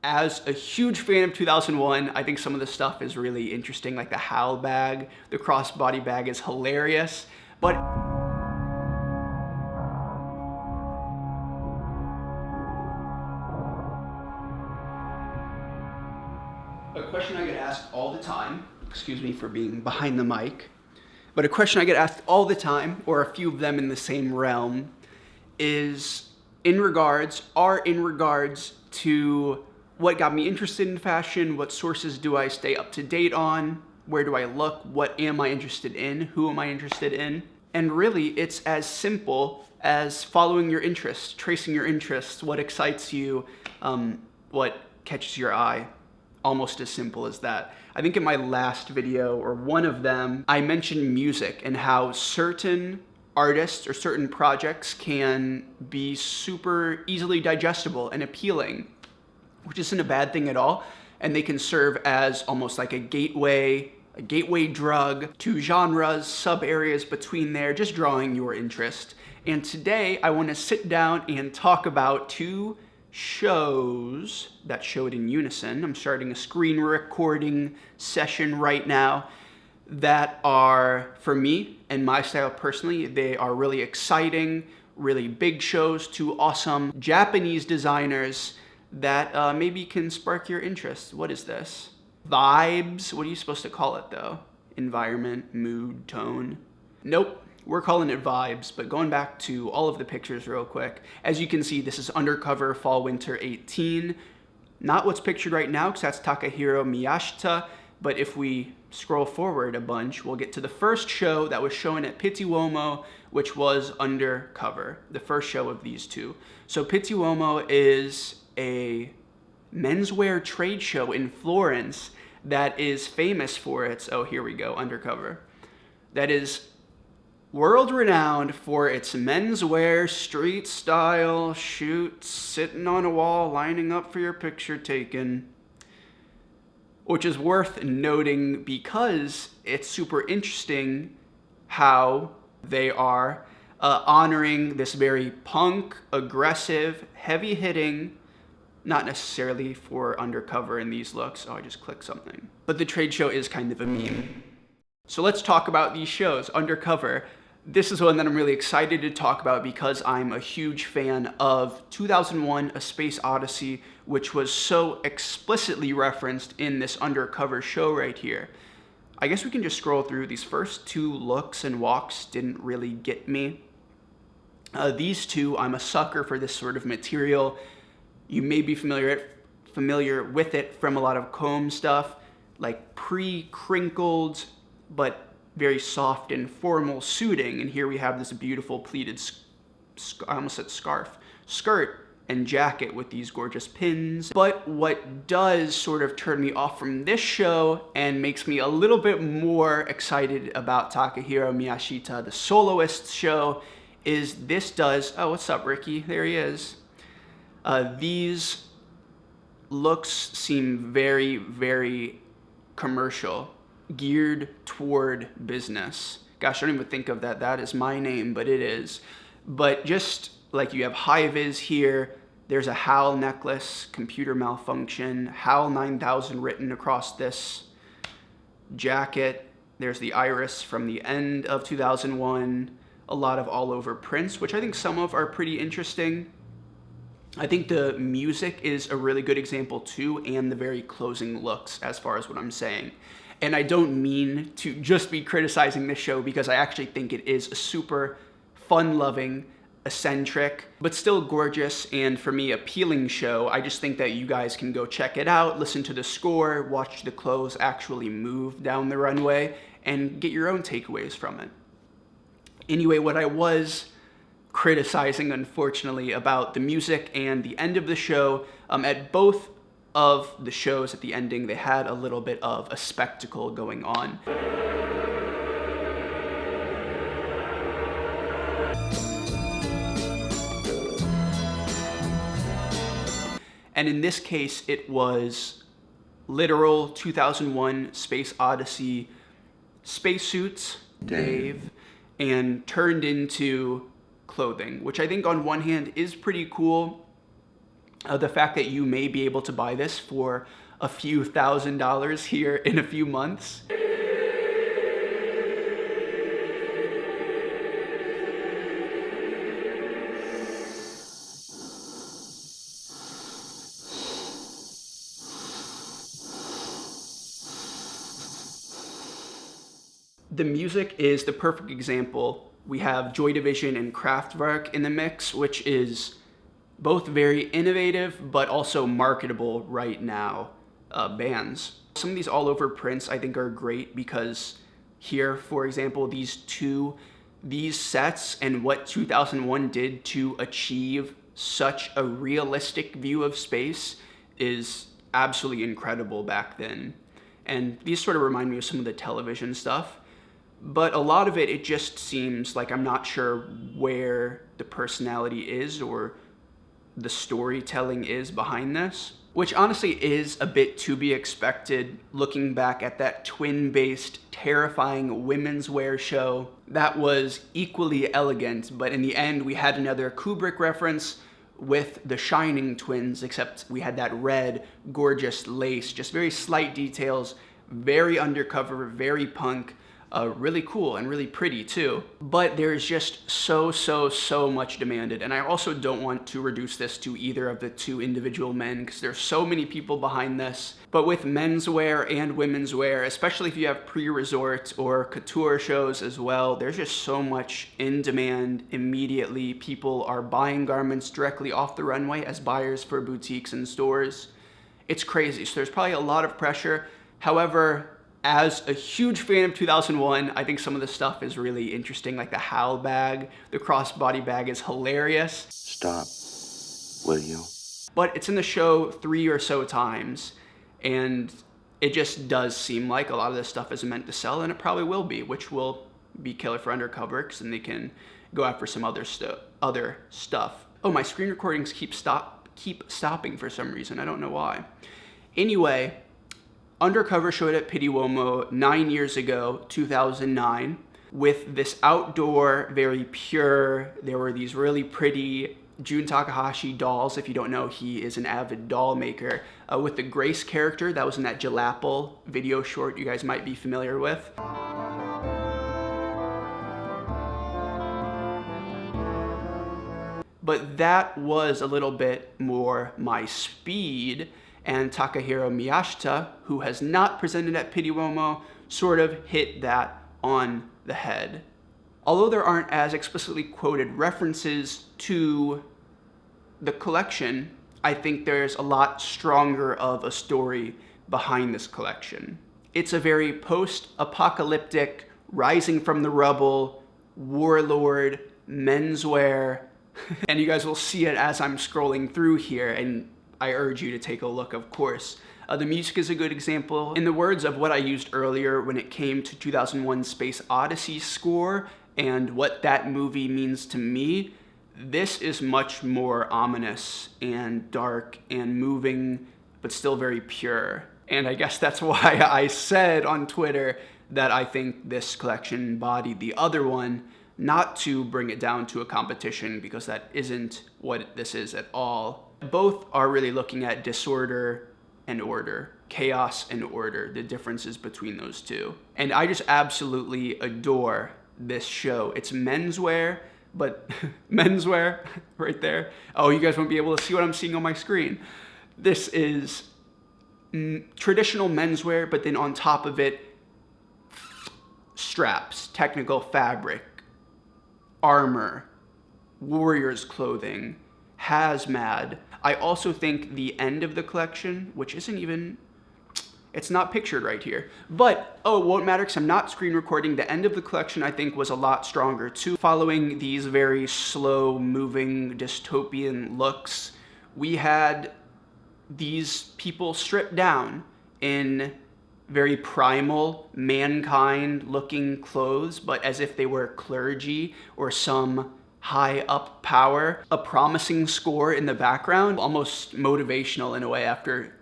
As a huge fan of 2001, I think some of the stuff is really interesting, like the Hal bag, the crossbody bag is hilarious, but a question I get asked all the time, excuse me for being behind the mic, but a question I get asked all the time, or a few of them in the same realm, is in regards to what got me interested in fashion, what sources do I stay up to date on, where do I look, what am I interested in, who am I interested in? And really, it's as simple as following your interests, tracing your interests, what excites you, what catches your eye. Almost as simple as that. I think in my last video, or one of them, I mentioned music and how certain artists or certain projects can be super easily digestible and appealing, which isn't a bad thing at all. And they can serve as almost like a gateway drug to genres, sub areas between there, just drawing your interest. And today I want to sit down and talk about two shows that showed in unison. I'm starting a screen recording session right now that are, for me and my style personally, they are really exciting, really big shows, two awesome Japanese designers that maybe can spark your interest. What is this? Vibes? What are you supposed to call it though? Environment, mood, tone? Nope. We're calling it vibes, but going back to all of the pictures real quick, as you can see, this is Undercover Fall Winter 18. Not what's pictured right now, because that's Takahiro Miyashita, but if we scroll forward a bunch, we'll get to the first show that was shown at Pitti Uomo, which was Undercover, the first show of these two. So Pitti Uomo is a menswear trade show in Florence that is famous for its, oh, here we go, Undercover. That is world-renowned for its menswear, street style, shoots, sitting on a wall, lining up for your picture taken, which is worth noting because it's super interesting how they are honoring this very punk, aggressive, heavy-hitting, not necessarily for Undercover in these looks. Oh, I just clicked something. But the trade show is kind of a meme. So let's talk about these shows. Undercover, this is one that I'm really excited to talk about because I'm a huge fan of 2001: A Space Odyssey, which was so explicitly referenced in this Undercover show right here. I guess we can just scroll through. These first two looks and walks didn't really get me. These two, I'm a sucker for this sort of material. You may be familiar with it from a lot of comb stuff, like pre-crinkled, but very soft and formal suiting. And here we have this beautiful pleated, I almost said scarf, skirt and jacket with these gorgeous pins. But what does sort of turn me off from this show and makes me a little bit more excited about Takahiro Miyashita, the Soloist show, is this does, oh, what's up, Ricky? There he is. These looks seem very, very commercial, geared toward business. Gosh, I don't even think of that. That is my name, but it is. But just like you have high-vis here, there's a HAL necklace, computer malfunction, HAL 9000 written across this jacket. There's the iris from the end of 2001, a lot of all-over prints, which I think some of are pretty interesting. I think the music is a really good example too, and the very closing looks as far as what I'm saying. And I don't mean to just be criticizing this show because I actually think it is a super fun-loving, eccentric, but still gorgeous and for me appealing show. I just think that you guys can go check it out, listen to the score, watch the clothes actually move down the runway, and get your own takeaways from it. Anyway, what I was criticizing, unfortunately, about the music and the end of the show, at both of the shows at the ending, they had a little bit of a spectacle going on. And in this case, it was literal 2001 Space Odyssey spacesuits, Dave, and turned into clothing, which I think on one hand is pretty cool. The fact that you may be able to buy this for a few $1,000s here in a few months. The music is the perfect example. We have Joy Division and Kraftwerk in the mix, which is both very innovative but also marketable right now bands. Some of these all over prints I think are great because here, for example, these sets and what 2001 did to achieve such a realistic view of space is absolutely incredible back then. And these sort of remind me of some of the television stuff. But a lot of it just seems like I'm not sure where the personality is or the storytelling is behind this, which honestly is a bit to be expected looking back at that twin-based, terrifying women's wear show that was equally elegant, but in the end we had another Kubrick reference with the Shining twins, except we had that red, gorgeous lace, just very slight details, very undercover, very punk. Really cool and really pretty too. But there's just so much demanded. And I also don't want to reduce this to either of the two individual men because there's so many people behind this. But with menswear and women's wear, especially if you have pre-resort or couture shows as well, there's just so much in demand immediately. People are buying garments directly off the runway as buyers for boutiques and stores. It's crazy. So there's probably a lot of pressure. However, as a huge fan of 2001, I think some of the stuff is really interesting, like the Hal bag. The crossbody bag is hilarious. Stop, will you? But it's in the show 3 or so times, and it just does seem like a lot of this stuff is meant to sell, and it probably will be, which will be killer for Undercover, because then they can go after some other stuff. Oh, my screen recordings keep stopping for some reason. I don't know why. Anyway, Undercover showed at Pitti Uomo 9 years ago, 2009, with this outdoor, very pure, there were these really pretty Jun Takahashi dolls. If you don't know, he is an avid doll maker, with the Grace character that was in that Jalapple video short you guys might be familiar with. But that was a little bit more my speed. And Takahiro Miyashita, who has not presented at Pitti Uomo, sort of hit that on the head. Although there aren't as explicitly quoted references to the collection, I think there's a lot stronger of a story behind this collection. It's a very post-apocalyptic, rising from the rubble, warlord, menswear, and you guys will see it as I'm scrolling through here, and I urge you to take a look, of course. The music is a good example. In the words of what I used earlier when it came to 2001 Space Oddysey score and what that movie means to me, this is much more ominous and dark and moving, but still very pure. And I guess that's why I said on Twitter that I think this collection embodied the other one, not to bring it down to a competition, because that isn't what this is at all. Both are really looking at disorder and order, chaos and order, the differences between those two. And I just absolutely adore this show. It's menswear, but menswear right there. Oh, you guys won't be able to see what I'm seeing on my screen. This is traditional menswear, but then on top of it, straps, technical fabric, armor, warriors clothing, hazmat. I also think the end of the collection, which isn't even, it's not pictured right here, but oh, it won't matter because I'm not screen recording. The end of the collection I think was a lot stronger too. Following these very slow moving dystopian looks, we had these people stripped down in very primal, mankind looking clothes, but as if they were clergy or some high up power. A promising score in the background, almost motivational in a way after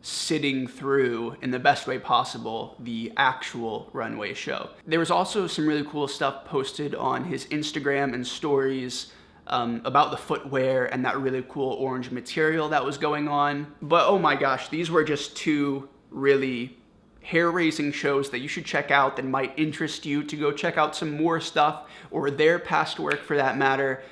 sitting through, in the best way possible, the actual runway show. There was also some really cool stuff posted on his Instagram and stories about the footwear and that really cool orange material that was going on. But oh my gosh, these were just two really hair-raising shows that you should check out that might interest you to go check out some more stuff, or their past work for that matter.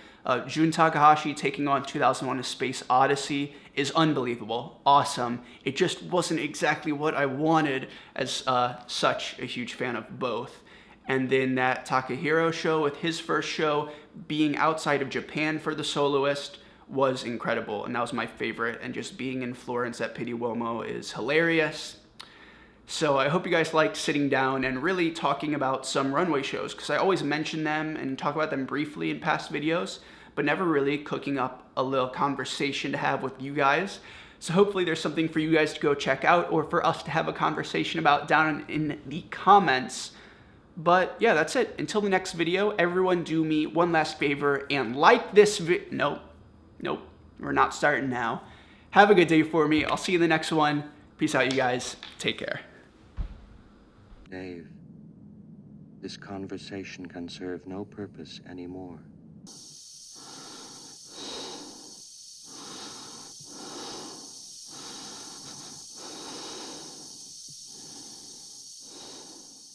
Jun Takahashi taking on 2001: A Space Odyssey is unbelievable, awesome. It just wasn't exactly what I wanted, as such a huge fan of both. And then that Takahiro show with his first show being outside of Japan for TheSoloist was incredible, and that was my favorite. And just being in Florence at Pitti Uomo is hilarious. So I hope you guys liked sitting down and really talking about some runway shows, because I always mention them and talk about them briefly in past videos, but never really cooking up a little conversation to have with you guys. So hopefully there's something for you guys to go check out, or for us to have a conversation about down in the comments. But yeah, that's it. Until the next video, everyone do me one last favor and like this Nope, we're not starting now. Have a good day for me. I'll see you in the next one. Peace out, you guys. Take care. Dave, this conversation can serve no purpose anymore.